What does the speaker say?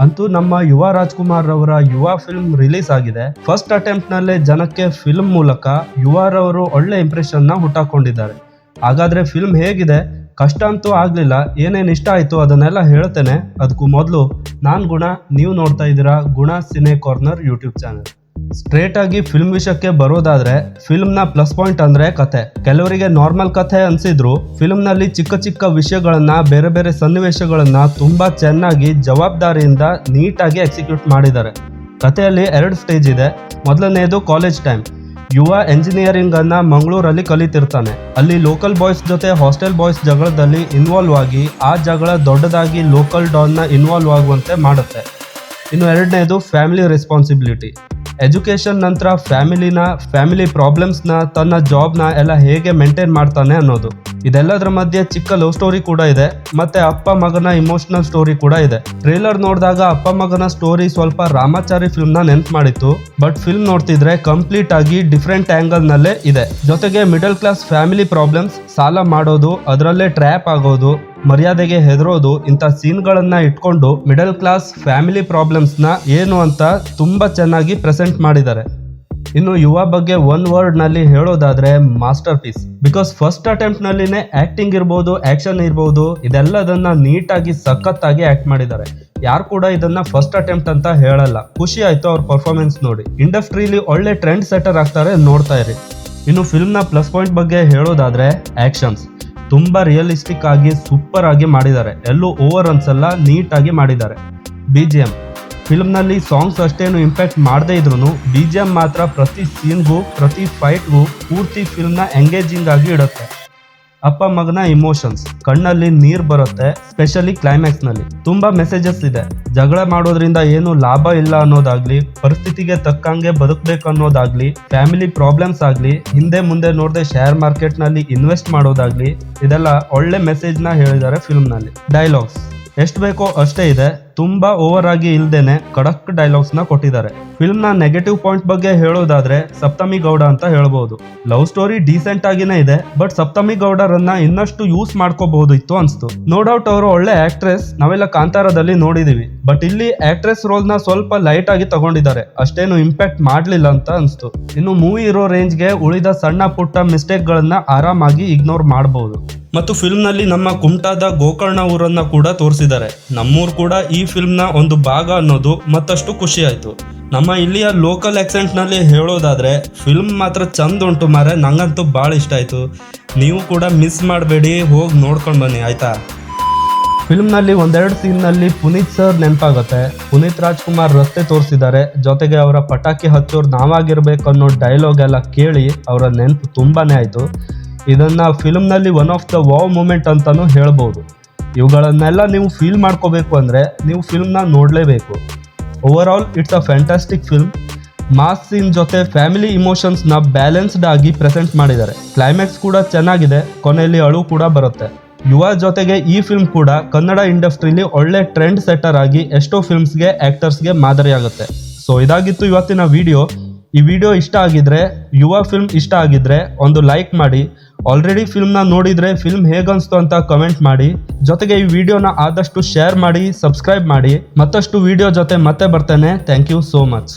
ಅಂತೂ ನಮ್ಮ ಯುವ ರಾಜ್ಕುಮಾರ್ ರವರ ಯುವ ಫಿಲ್ಮ್ ರಿಲೀಸ್ ಆಗಿದೆ. ಫಸ್ಟ್ ಅಟೆಂಪ್ಟ್ ನಲ್ಲೇ ಜನಕ್ಕೆ ಫಿಲ್ಮ್ ಮೂಲಕ ಯುವರವರು ಒಳ್ಳೆ ಇಂಪ್ರೆಷನ್ ನ ಹುಟ್ಟಾಕೊಂಡಿದ್ದಾರೆ. ಹಾಗಾದ್ರೆ ಫಿಲ್ಮ್ ಹೇಗಿದೆ? ಕಷ್ಟ ಅಂತೂ ಆಗ್ಲಿಲ್ಲ. ಏನೇನ್ ಇಷ್ಟ ಆಯ್ತು ಅದನ್ನೆಲ್ಲ ಹೇಳ್ತೇನೆ. ಅದಕ್ಕೂ ಮೊದಲು ನಾನ್ ಗುಣ, ನೀವು ನೋಡ್ತಾ ಇದ್ದೀರಾ ಗುಣ cine corner YouTube channel. Straight ಆಗಿ ಫಿಲ್ಮ್ ವಿಷಯಕ್ಕೆ ಬರೋದಾದ್ರೆ ಫಿಲ್ಮ್ ನ ಪ್ಲಸ್ ಪಾಯಿಂಟ್ ಅಂದ್ರೆ ಕಥೆ. ಕೆಲವರಿಗೆ ನಾರ್ಮಲ್ ಕಥೆ ಅನ್ಸಿದ್ರು ಫಿಲ್ಮ್ ನಲ್ಲಿ ಚಿಕ್ಕ ಚಿಕ್ಕ ವಿಷಯಗಳನ್ನ, ಬೇರೆ ಬೇರೆ ಸನ್ನಿವೇಶಗಳನ್ನ ತುಂಬಾ ಚೆನ್ನಾಗಿ ಜವಾಬ್ದಾರಿಯಿಂದ ನೀಟಾಗಿ ಎಕ್ಸಿಕ್ಯೂಟ್ ಮಾಡಿದ್ದಾರೆ. ಕಥೆಯಲ್ಲಿ 2 ಸ್ಟೇಜ್ ಇದೆ. ಮೊದಲನೇದು ಕಾಲೇಜ್ ಟೈಮ್. ಯುವ ಎಂಜಿನಿಯರಿಂಗ್ ಅನ್ನ ಮಂಗಳೂರಲ್ಲಿ ಕಲಿತಿರ್ತಾನೆ. ಅಲ್ಲಿ ಲೋಕಲ್ ಬಾಯ್ಸ್ ಜೊತೆ ಹಾಸ್ಟೆಲ್ ಬಾಯ್ಸ್ ಜಗಳದಲ್ಲಿ ಇನ್ವಾಲ್ವ್ ಆಗಿ ಆ ಜಗಳ ದೊಡ್ಡದಾಗಿ ಲೋಕಲ್ ಡಾನ್ ನ ಇನ್ವಾಲ್ವ್ ಆಗುವಂತೆ ಮಾಡುತ್ತೆ. ಇನ್ನು 2ನೇದು ಫ್ಯಾಮಿಲಿ ರೆಸ್ಪಾನ್ಸಿಬಿಲಿಟಿ. ಎಜುಕೇಶನ್ ನಂತರ ಫ್ಯಾಮಿಲಿ ಪ್ರಾಬ್ಲಮ್ಸ್ನ, ತನ್ನ ಜಾಬ್ನ ಎಲ್ಲ ಹೇಗೆ ಮೇಂಟೈನ್ ಮಾಡ್ತಾನೆ ಅನ್ನೋದು. ಇದೆಲ್ಲದರ ಮಧ್ಯೆ ಚಿಕ್ಕ ಲವ್ ಸ್ಟೋರಿ ಕೂಡ ಇದೆ, ಮತ್ತೆ ಅಪ್ಪ ಮಗನ ಇಮೋಷನಲ್ ಸ್ಟೋರಿ ಕೂಡ ಇದೆ. ಟ್ರೇಲರ್ ನೋಡಿದಾಗ ಅಪ್ಪ ಮಗನ ಸ್ಟೋರಿ ಸ್ವಲ್ಪ ರಾಮಾಚಾರಿ ಫಿಲ್ಮ್ ನ ನೆನ್ಪು ಮಾಡಿತ್ತು. ಬಟ್ ಫಿಲ್ಮ್ ನೋಡ್ತಿದ್ರೆ ಕಂಪ್ಲೀಟ್ ಆಗಿ ಡಿಫ್ರೆಂಟ್ ಆಂಗಲ್ ನಲ್ಲೇ ಇದೆ. ಜೊತೆಗೆ ಮಿಡಲ್ ಕ್ಲಾಸ್ ಫ್ಯಾಮಿಲಿ ಪ್ರಾಬ್ಲಮ್ಸ್, ಸಾಲ ಮಾಡೋದು, ಅದರಲ್ಲೇ ಟ್ರ್ಯಾಪ್ ಆಗೋದು, ಮರ್ಯಾದೆಗೆ ಹೆದರೋದು, ಇಂಥ ಸೀನ್ಗಳನ್ನ ಇಟ್ಕೊಂಡು ಮಿಡಲ್ ಕ್ಲಾಸ್ ಫ್ಯಾಮಿಲಿ ಪ್ರಾಬ್ಲಮ್ಸ್ ನ ಏನು ಅಂತ ತುಂಬಾ ಚೆನ್ನಾಗಿ ಪ್ರೆಸೆಂಟ್ ಮಾಡಿದ್ದಾರೆ. ಇನ್ನು ಯುವ ಬಗ್ಗೆ 1 ವರ್ಡ್ ನಲ್ಲಿ ಹೇಳೋದಾದ್ರೆ masterpiece. Because first attempt ನಲ್ಲಿನೇ ಆಕ್ಟಿಂಗ್ ಇರ್ಬೋದು, ಆಕ್ಷನ್ ಇರ್ಬೋದು, ಇದೆಲ್ಲದನ್ನ ನೀಟಾಗಿ ಸಖತ್ತಾಗಿ ಆಕ್ಟ್ ಮಾಡಿದ್ದಾರೆ. ಯಾರು ಕೂಡ ಇದನ್ನ ಫಸ್ಟ್ ಅಟೆಂಪ್ಟ್ ಅಂತ ಹೇಳಲ್ಲ. ಖುಷಿ ಆಯ್ತು ಅವ್ರ ಪರ್ಫಾರ್ಮೆನ್ಸ್ ನೋಡಿ. ಇಂಡಸ್ಟ್ರಿಲಿ ಒಳ್ಳೆ ಟ್ರೆಂಡ್ ಸೆಟರ್ ಆಗ್ತಾರೆ, ನೋಡ್ತಾ ಇರಿ. ಇನ್ನು ಫಿಲ್ಮ್ ನ ಪ್ಲಸ್ ಪಾಯಿಂಟ್ ಬಗ್ಗೆ ಹೇಳೋದಾದ್ರೆ ಆಕ್ಷನ್ಸ್ ತುಂಬಾ ರಿಯಲಿಸ್ಟಿಕ್ ಆಗಿ ಸೂಪರ್ ಆಗಿ ಮಾಡಿದ್ದಾರೆ. ಎಲ್ಲೂ ಓವರ್ ಅನ್ಸಲ್ಲ, ನೀಟಾಗಿ ಮಾಡಿದ್ದಾರೆ. BGM ಫಿಲ್ಮ್ನಲ್ಲಿ ಸಾಂಗ್ಸ್ ಅಷ್ಟೇನು ಇಂಪ್ಯಾಕ್ಟ್ ಮಾಡದೇ ಇದ್ರು BGM ಮಾತ್ರ ಪ್ರತಿ ಸೀನ್ಗೂ, ಪ್ರತಿ ಫೈಟ್ಗೂ ಪೂರ್ತಿ ಫಿಲ್ಮ್ನ ಎಂಗೇಜಿಂಗ್ ಆಗಿ ಇಡುತ್ತೆ. ಅಪ್ಪ ಮಗನ ಇಮೋಷನ್ಸ್, ಕಣ್ಣಲ್ಲಿ ನೀರು ಬರುತ್ತೆ. ಸ್ಪೆಷಲಿ ಕ್ಲೈಮ್ಯಾಕ್ಸ್ ನಲ್ಲಿ ತುಂಬಾ ಮೆಸೇಜಸ್ ಇದೆ. ಜಗಳ ಮಾಡೋದ್ರಿಂದ ಏನು ಲಾಭ ಇಲ್ಲ ಅನ್ನೋದಾಗ್ಲಿ, ಪರಿಸ್ಥಿತಿಗೆ ತಕ್ಕಂಗೆ ಬದುಕಬೇಕು ಅನ್ನೋದಾಗ್ಲಿ, ಫ್ಯಾಮಿಲಿ ಪ್ರಾಬ್ಲಮ್ಸ್ ಆಗ್ಲಿ, ಹಿಂದೆ ಮುಂದೆ ನೋಡದೆ ಶೇರ್ ಮಾರ್ಕೆಟ್ ನಲ್ಲಿ ಇನ್ವೆಸ್ಟ್ ಮಾಡೋದಾಗ್ಲಿ, ಇದೆಲ್ಲ ಒಳ್ಳೆ ಮೆಸೇಜ್ ನ ಹೇಳಿದ್ದಾರೆ ಫಿಲ್ಮ್ ನಲ್ಲಿ. ಡೈಲಾಗ್ಸ್ ಎಷ್ಟು ಬೇಕೋ ಅಷ್ಟೇ ಇದೆ. ತುಂಬಾ ಓವರ್ ಆಗಿ ಇಲ್ದೇನೆ ಕಡಕ್ ಡೈಲಾಗ್ಸ್ ನ ಕೊಟ್ಟಿದ್ದಾರೆ. ಫಿಲ್ಮ್ ನ ನೆಗೆಟಿವ್ ಪಾಯಿಂಟ್ ಬಗ್ಗೆ ಹೇಳೋದಾದ್ರೆ ಸಪ್ತಮಿ ಗೌಡ ಅಂತ ಹೇಳ್ಬಹುದು. ಲವ್ ಸ್ಟೋರಿ ಡೀಸೆಂಟ್ ಆಗಿನೇ ಇದೆ, ಬಟ್ ಸಪ್ತಮಿ ಗೌಡರನ್ನ ಇನ್ನಷ್ಟು ಯೂಸ್ ಮಾಡ್ಕೋಬಹುದಿತ್ತು ಅನ್ಸ್ತು. ನೋ ಡೌಟ್ ಅವರು ಒಳ್ಳೆ ಆಕ್ಟ್ರೆಸ್, ನಾವೆಲ್ಲ ಕಾಂತಾರದಲ್ಲಿ ನೋಡಿದೀವಿ. ಬಟ್ ಇಲ್ಲಿ ಆಕ್ಟ್ರೆಸ್ ರೋಲ್ ನ ಸ್ವಲ್ಪ ಲೈಟ್ ಆಗಿ ತಗೊಂಡಿದ್ದಾರೆ, ಅಷ್ಟೇನು ಇಂಪ್ಯಾಕ್ಟ್ ಮಾಡ್ಲಿಲ್ಲ ಅಂತ ಅನ್ಸ್ತು. ಇನ್ನು ಮೂವಿ ಇರೋ ರೇಂಜ್ಗೆ ಉಳಿದ ಸಣ್ಣ ಪುಟ್ಟ ಮಿಸ್ಟೇಕ್ ಗಳನ್ನ ಆರಾಮಾಗಿ ಇಗ್ನೋರ್ ಮಾಡಬಹುದು. ಮತ್ತು ಫಿಲ್ಮ್ ನಲ್ಲಿ ನಮ್ಮ ಕುಮಟಾದ ಗೋಕರ್ಣ ಊರನ್ನ ಕೂಡ ತೋರಿಸಿದ್ದಾರೆ. ನಮ್ಮೂರ್ ಕೂಡ ಈ ಫಿಲ್ಮ್ ನ ಒಂದು ಭಾಗ ಅನ್ನೋದು ಮತ್ತಷ್ಟು ಖುಷಿ ಆಯ್ತು. ನಮ್ಮ ಇಲ್ಲಿಯ ಲೋಕಲ್ ಆಕ್ಸೆಂಟ್ ನಲ್ಲಿ ಹೇಳೋದಾದ್ರೆ ಫಿಲ್ಮ್ ಮಾತ್ರ ಚಂದ ಉಂಟು ಮಾರೆ, ನಂಗಂತೂ ಭಾಳ ಇಷ್ಟ ಆಯ್ತು. ನೀವು ಕೂಡ ಮಿಸ್ ಮಾಡಬೇಡಿ, ಹೋಗಿ ನೋಡ್ಕೊಂಡು ಬನ್ನಿ ಆಯ್ತಾ. ಫಿಲ್ಮ್ ನಲ್ಲಿ 1-2 ಸೀನ್ ನಲ್ಲಿ ಪುನೀತ್ ಸರ್ ನೆನಪಾಗುತ್ತೆ. ಪುನೀತ್ ರಾಜ್ಕುಮಾರ್ ರಸ್ತೆ ತೋರಿಸಿದ್ದಾರೆ. ಜೊತೆಗೆ ಅವರ ಪಟಾಕಿ ಹಚ್ಚೋರು ನಾವಾಗಿರ್ಬೇಕು ಅನ್ನೋ ಡೈಲಾಗ್ ಎಲ್ಲ ಕೇಳಿ ಅವರ ನೆನಪು ತುಂಬಾನೇ ಆಯ್ತು. ಇದನ್ನ ಫಿಲ್ಮ್ ನಲ್ಲಿ one of the wow moment ಅಂತಾನು ಹೇಳ್ಬೋದು. ಇವುಗಳನ್ನೆಲ್ಲ ನೀವು ಫೀಲ್ ಮಾಡ್ಕೋಬೇಕು ಅಂದ್ರೆ ನೀವು ಫಿಲ್ಮ್ ನ ನೋಡ್ಲೇಬೇಕು. Over all it's a fantastic film. Mass scene ಜೊತೆ ಫ್ಯಾಮಿಲಿ ಇಮೋಷನ್ಸ್ ನ ಬ್ಯಾಲೆನ್ಸ್ಡ್ ಆಗಿ ಪ್ರೆಸೆಂಟ್ ಮಾಡಿದ್ದಾರೆ. ಕ್ಲೈಮ್ಯಾಕ್ಸ್ ಕೂಡ ಚೆನ್ನಾಗಿದೆ, ಕೊನೆಯಲ್ಲಿ ಅಳು ಕೂಡ ಬರುತ್ತೆ. ಯುವ ಜೊತೆಗೆ ಈ ಫಿಲ್ಮ್ ಕೂಡ ಕನ್ನಡ ಇಂಡಸ್ಟ್ರಿಲಿ ಒಳ್ಳೆ ಟ್ರೆಂಡ್ ಸೆಟರ್ ಆಗಿ ಎಷ್ಟೋ ಫಿಲ್ಮ್ಸ್ಗೆ, ಆಕ್ಟರ್ಸ್ಗೆ ಮಾದರಿಯಾಗುತ್ತೆ. ಸೊ ಇದಾಗಿತ್ತು ಇವತ್ತಿನ ವಿಡಿಯೋ. ಈ ವಿಡಿಯೋ ಇಷ್ಟ ಆಗಿದ್ರೆ, ಯುವ ಫಿಲ್ಮ್ ಇಷ್ಟ ಆಗಿದ್ರೆ ಒಂದು ಲೈಕ್ ಮಾಡಿ. ಆಲ್ರೆಡಿ ಫಿಲ್ಮ್ನ ನೋಡಿದ್ರೆ ಫಿಲ್ಮ್ ಹೇಗನ್ಸ್ತು ಅಂತ ಕಮೆಂಟ್ ಮಾಡಿ. ಜೊತೆಗೆ ಈ ವಿಡಿಯೋನ ಆದಷ್ಟು ಶೇರ್ ಮಾಡಿ, ಸಬ್ಸ್ಕ್ರೈಬ್ ಮಾಡಿ. ಮತ್ತಷ್ಟು ವಿಡಿಯೋ ಜೊತೆ ಮತ್ತೆ ಬರ್ತೇನೆ. Thank you so much.